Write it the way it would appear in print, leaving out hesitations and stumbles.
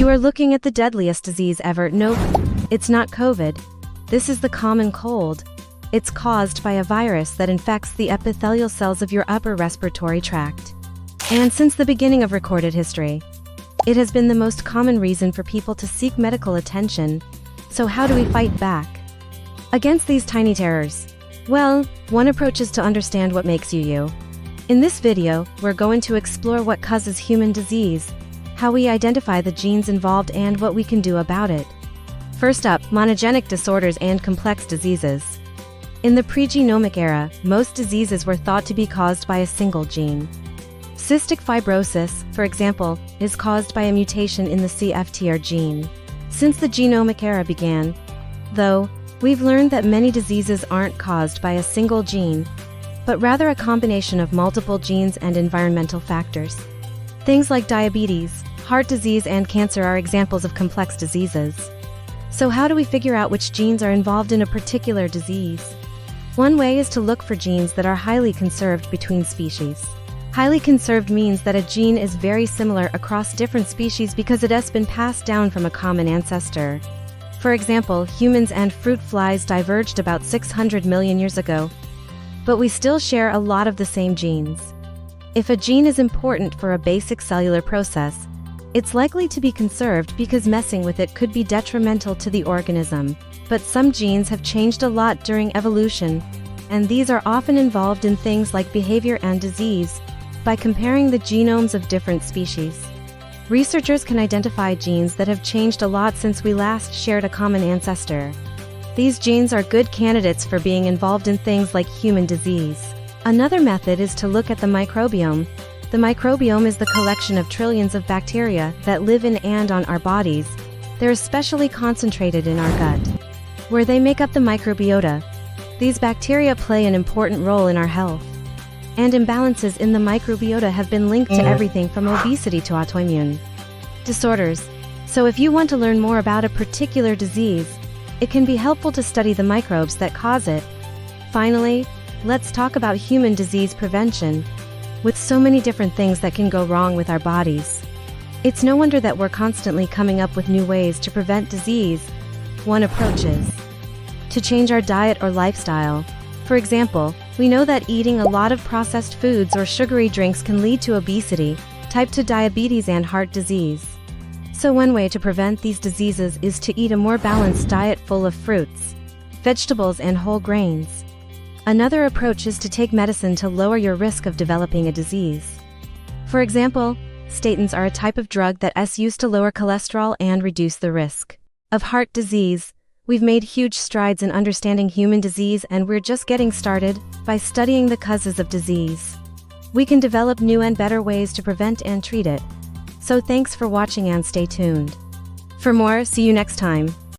You are looking at the deadliest disease ever. Nope, it's not COVID. This is the common cold. It's caused by a virus that infects the epithelial cells of your upper respiratory tract. And since the beginning of recorded history, it has been the most common reason for people to seek medical attention. So how do we fight back against these tiny terrors? Well, one approach is to understand what makes you you. In this video, we're going to explore what causes human disease, how we identify the genes involved, and what we can do about it. First up, monogenic disorders and complex diseases. In the pre-genomic era, most diseases were thought to be caused by a single gene. Cystic fibrosis, for example, is caused by a mutation in the CFTR gene. Since the genomic era began, though, we've learned that many diseases aren't caused by a single gene, but rather a combination of multiple genes and environmental factors. Things like diabetes, heart disease, and cancer are examples of complex diseases. So how do we figure out which genes are involved in a particular disease? One way is to look for genes that are highly conserved between species. Highly conserved means that a gene is very similar across different species because it has been passed down from a common ancestor. For example, humans and fruit flies diverged about 600 million years ago, but we still share a lot of the same genes. If a gene is important for a basic cellular process, it's likely to be conserved because messing with it could be detrimental to the organism. But some genes have changed a lot during evolution, and these are often involved in things like behavior and disease. By comparing the genomes of different species, researchers can identify genes that have changed a lot since we last shared a common ancestor. These genes are good candidates for being involved in things like human disease. Another method is to look at the microbiome. The microbiome is the collection of trillions of bacteria that live in and on our bodies. They're especially concentrated in our gut, where they make up the microbiota. These bacteria play an important role in our health. And imbalances in the microbiota have been linked to everything from obesity to autoimmune disorders. So if you want to learn more about a particular disease, it can be helpful to study the microbes that cause it. Finally, let's talk about human disease prevention. With so many different things that can go wrong with our bodies, it's no wonder that we're constantly coming up with new ways to prevent disease. One approach is to change our diet or lifestyle. For example, we know that eating a lot of processed foods or sugary drinks can lead to obesity, type 2 diabetes, and heart disease. So one way to prevent these diseases is to eat a more balanced diet full of fruits, vegetables, and whole grains. Another approach is to take medicine to lower your risk of developing a disease. For example, statins are a type of drug that is used to lower cholesterol and reduce the risk of heart disease. We've made huge strides in understanding human disease, and we're just getting started. By studying the causes of disease, we can develop new and better ways to prevent and treat it. So thanks for watching and stay tuned for more. See you next time.